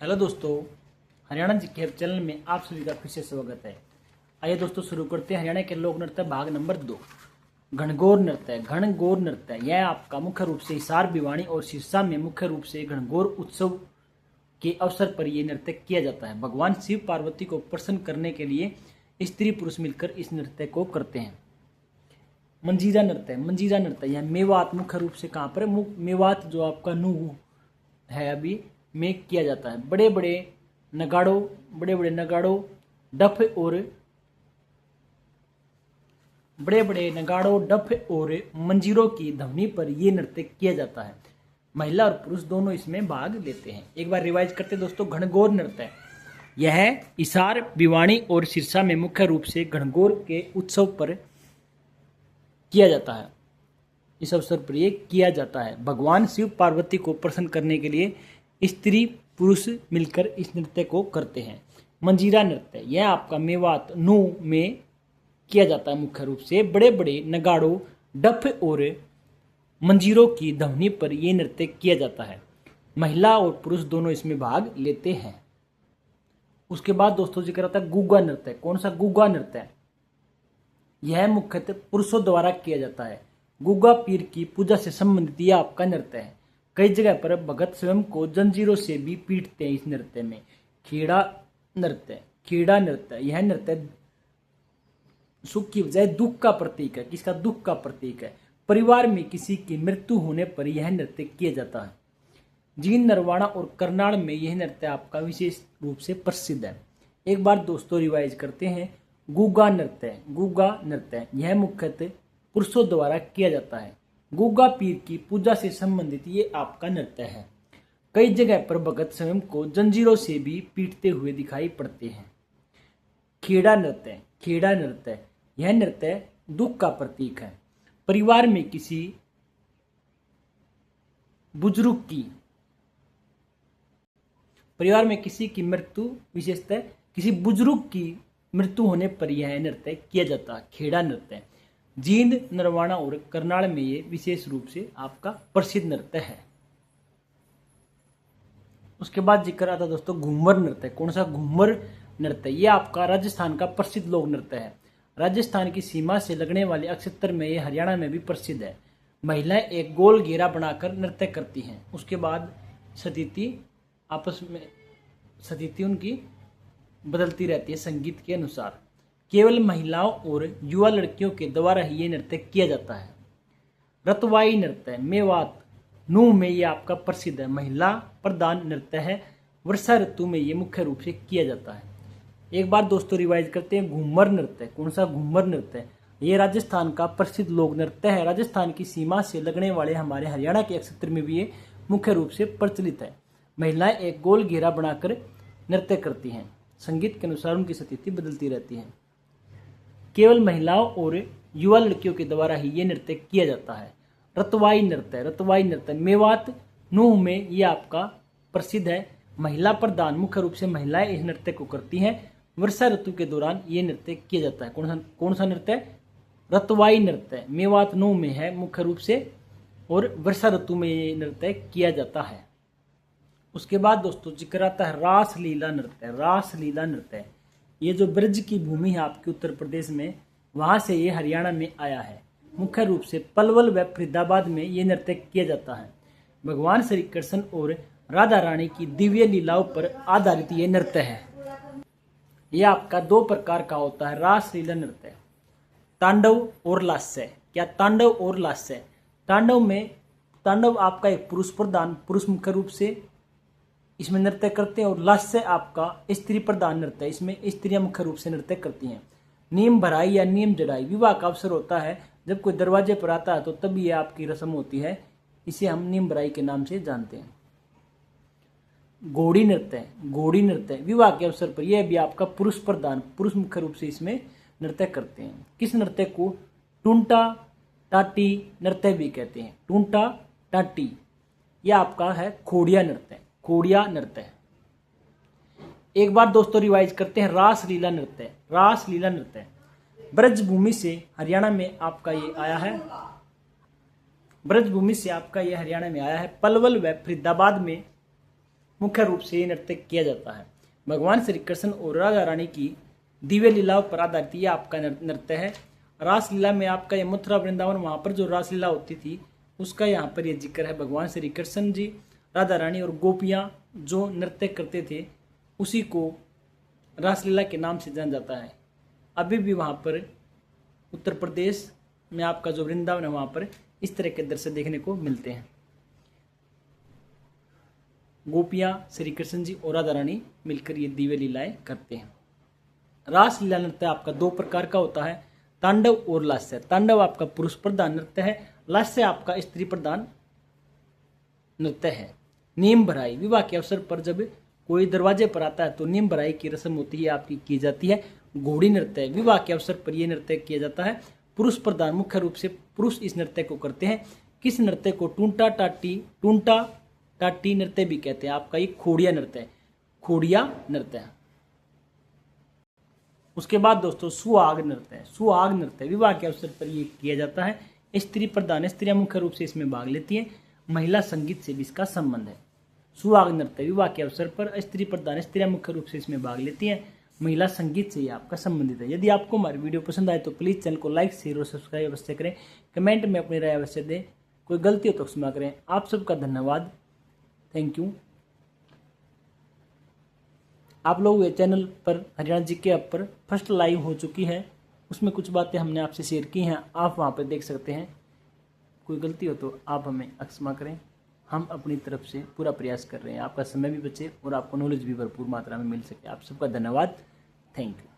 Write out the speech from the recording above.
Hello दोस्तों, हरियाणा जी के channel में आप सभी का फिर से स्वागत है। आइए दोस्तों शुरू करते हैं हरियाणा के लोक नृत्य भाग नंबर 2। घनघोर नृत्य। घनघोर नृत्य यह आपका मुख्य रूप से हिसार, भिवानी और सिरसा में मुख्य रूप से घनघोर उत्सव के अवसर पर यह नृत्य किया जाता है। भगवान शिव पार्वती को प्रसन्न करने के लिए स्त्री पुरुष मिलकर इस नृत्य को करते हैं। मंजीरा नृत्य। मंजीरा नृत्य यह मेवात मुख्य रूप से कहाँ पर, मेवात जो आपका नूह है अभी में किया जाता है। बड़े बड़े नगाड़ों डफ और मंजीरों की ध्वनि पर यह नृत्य किया जाता है। महिला और पुरुष दोनों इसमें भाग लेते हैं। एक बार रिवाइज करते दोस्तों। घनघोर नृत्य यह हिसार, भिवानी और सिरसा में मुख्य रूप से घनघोर के उत्सव पर किया जाता है। इस अवसर पर यह किया जाता है। भगवान शिव पार्वती को प्रसन्न करने के लिए स्त्री पुरुष मिलकर इस नृत्य को करते हैं। मंजीरा नृत्य यह आपका मेवात नूह में किया जाता है। मुख्य रूप से बड़े बड़े नगाड़ों, डफ और मंजीरों की ध्वनि पर यह नृत्य किया जाता है। महिला और पुरुष दोनों इसमें भाग लेते हैं। उसके बाद दोस्तों जिक्र आता है गुग्गा नृत्य। कौन सा गुग्गा नृत्य? यह मुख्यतः पुरुषों द्वारा किया जाता है। गुग्गा पीर की पूजा से संबंधित यह आपका नृत्य है। कई जगह पर भगत स्वयं को जंजीरों से भी पीटते हैं। इस नृत्य में खेड़ा नृत्य यह नृत्य सुख की बजाय दुख का प्रतीक है। किसका? दुख का प्रतीक है। परिवार में किसी की मृत्यु होने पर यह नृत्य किया जाता है। जींद, नरवाड़ा और करनाल में यह नृत्य आपका विशेष रूप से प्रसिद्ध है। एक बार दोस्तों रिवाइज करते हैं। गुग्गा नृत्य यह मुख्यतः पुरुषों द्वारा किया जाता है। गुग्गा पीर की पूजा से संबंधित ये आपका नृत्य है। कई जगह पर भगत स्वयं को जंजीरों से भी पीटते हुए दिखाई पड़ते हैं। खेड़ा नृत्य यह नृत्य दुख का प्रतीक है। परिवार में किसी की मृत्यु, विशेषतः किसी बुजुर्ग की मृत्यु होने पर यह नृत्य किया जाता है। खेड़ा नृत्य जींद, नरवाड़ा और करनाल में ये विशेष रूप से आपका प्रसिद्ध नृत्य है। उसके बाद जिक्र आता दोस्तों घूमर नृत्य। कौन सा? घूमर नृत्य यह आपका राजस्थान का प्रसिद्ध लोक नृत्य है। राजस्थान की सीमा से लगने वाले अक्षेत्र में यह हरियाणा में भी प्रसिद्ध है। महिलाएं एक गोल घेरा बनाकर नृत्य करती हैं। उसके बाद स्थिति उनकी बदलती रहती है संगीत के अनुसार। केवल महिलाओं और युवा लड़कियों के द्वारा ही ये नृत्य किया जाता है। रतवाई नृत्य मेवात नूह में ये आपका प्रसिद्ध है। महिला प्रधान नृत्य है। वर्षा ऋतु में ये मुख्य रूप से किया जाता है। एक बार दोस्तों रिवाइज करते हैं घूमर नृत्य। कौन सा? घूमर नृत्य ये राजस्थान का प्रसिद्ध लोक नृत्य है। राजस्थान की सीमा से लगने वाले हमारे हरियाणा के क्षेत्र में भी ये मुख्य रूप से प्रचलित है। महिलाएं एक गोल घेरा बनाकर नृत्य करती हैं। संगीत के अनुसार उनकी स्थिति बदलती रहती है। केवल महिलाओं और युवा लड़कियों के द्वारा ही ये नृत्य किया जाता है। रतवाई नृत्य मेवात नूह में ये आपका प्रसिद्ध है। महिला प्रधान मुख्य रूप से महिलाएं इस नृत्य को करती हैं। वर्षा ऋतु के दौरान ये नृत्य किया जाता है। कौन सा नृत्य? रतवाई नृत्य मेवात नूह में है मुख्य रूप से, और वर्षा ऋतु में ये नृत्य किया जाता है। उसके बाद दोस्तों जिक्र आता है रासलीला नृत्य ये जो ब्रज की भूमि है आपके उत्तर प्रदेश में, वहां से ये हरियाणा में आया है। मुख्य रूप से पलवल व फरीदाबाद में ये नृत्य किया जाता है। भगवान श्री कृष्ण और राधा रानी की दिव्य लीलाओं पर आधारित ये नृत्य है। यह आपका दो प्रकार का होता है रासलीला नृत्य, तांडव और लास्य। क्या? तांडव और लास्य। तांडव आपका एक पुरुष मुख्य रूप से इसमें नृत्य करते हैं, और लास्य आपका स्त्री प्रधान नृत्य, इसमें स्त्रियां मुख्य रूप से नृत्य करती हैं। नीम भराई या नीम जड़ाई विवाह का अवसर होता है। जब कोई दरवाजे पर आता है तो तभी यह आपकी रस्म होती है। इसे हम नीम भराई के नाम से जानते हैं। घोड़ी नृत्य विवाह के अवसर पर यह भी आपका पुरुष मुख्य रूप से इसमें नृत्य करते हैं। किस नृत्य को? टूंटा टाटी नृत्य भी कहते हैं। टूंटा टाटी यह आपका है खोड़िया नृत्य। एक बार दोस्तों रिवाइज करते हैं रासलीला नृत्य ब्रज भूमि से हरियाणा में आपका ये आया है। पलवल व फरीदाबाद में मुख्य रूप से ये नृत्य किया जाता है। भगवान श्री कृष्ण और राधा रानी की दिव्य लीलाओं पर आधारित ये आपका नृत्य है। रासलीला में आपका ये मथुरा वृंदावन, वहाँ पर जो रासलीला होती थी उसका यहाँ पर ये जिक्र है। भगवान श्री कृष्ण जी, राधा रानी और गोपियाँ जो नृत्य करते थे उसी को रासलीला के नाम से जाना जाता है। अभी भी वहाँ पर उत्तर प्रदेश में आपका जो वृंदावन है वहाँ पर इस तरह के दृश्य देखने को मिलते हैं। गोपियाँ, श्री कृष्ण जी और राधा रानी मिलकर ये दिव्य लीलाएं करते हैं। रासलीला नृत्य आपका दो प्रकार का होता है, तांडव और लास्य। तांडव आपका पुरुष प्रधान नृत्य है, लास्य आपका स्त्री प्रधान नृत्य है। नीम भराई, विवाह के अवसर पर जब कोई दरवाजे पर आता है तो नीम भराई की रस्म होती है आपकी की जाती है। घोड़ी नृत्य, विवाह के अवसर पर यह नृत्य किया जाता है। पुरुष प्रधान, मुख्य रूप से पुरुष इस नृत्य को करते हैं। किस नृत्य को टूंटा टाटी नृत्य भी कहते हैं। आपका ये खोड़िया नृत्य है, खोड़िया नृत्य है। उसके बाद दोस्तों सुहाग नृत्य है। सुहाग नृत्य विवाह के अवसर पर यह किया जाता है। स्त्री प्रधान, स्त्रियां मुख्य रूप से इसमें भाग लेती हैं। महिला संगीत से भी इसका संबंध है। सुहाग नृत्य विवाह के अवसर पर स्त्री प्रधान, स्त्रियां मुख्य रूप से इसमें भाग लेती हैं। महिला संगीत से ये आपका संबंधित है। यदि आपको हमारी वीडियो पसंद आए तो प्लीज़ चैनल को लाइक, शेयर और सब्सक्राइब अवश्य करें। कमेंट में अपनी राय अवश्य दें। कोई गलती हो तो क्षमा करें। आप सबका धन्यवाद, थैंक यू। आप लोग ये चैनल पर हरियाणा जीके ऐप पर फर्स्ट लाइव हो चुकी है, उसमें कुछ बातें हमने आपसे शेयर की हैं, आप वहाँ पर देख सकते हैं। कोई गलती हो तो आप हमें क्षमा करें। हम अपनी तरफ से पूरा प्रयास कर रहे हैं आपका समय भी बचे और आपको नॉलेज भी भरपूर मात्रा में मिल सके। आप सबका धन्यवाद, थैंक यू।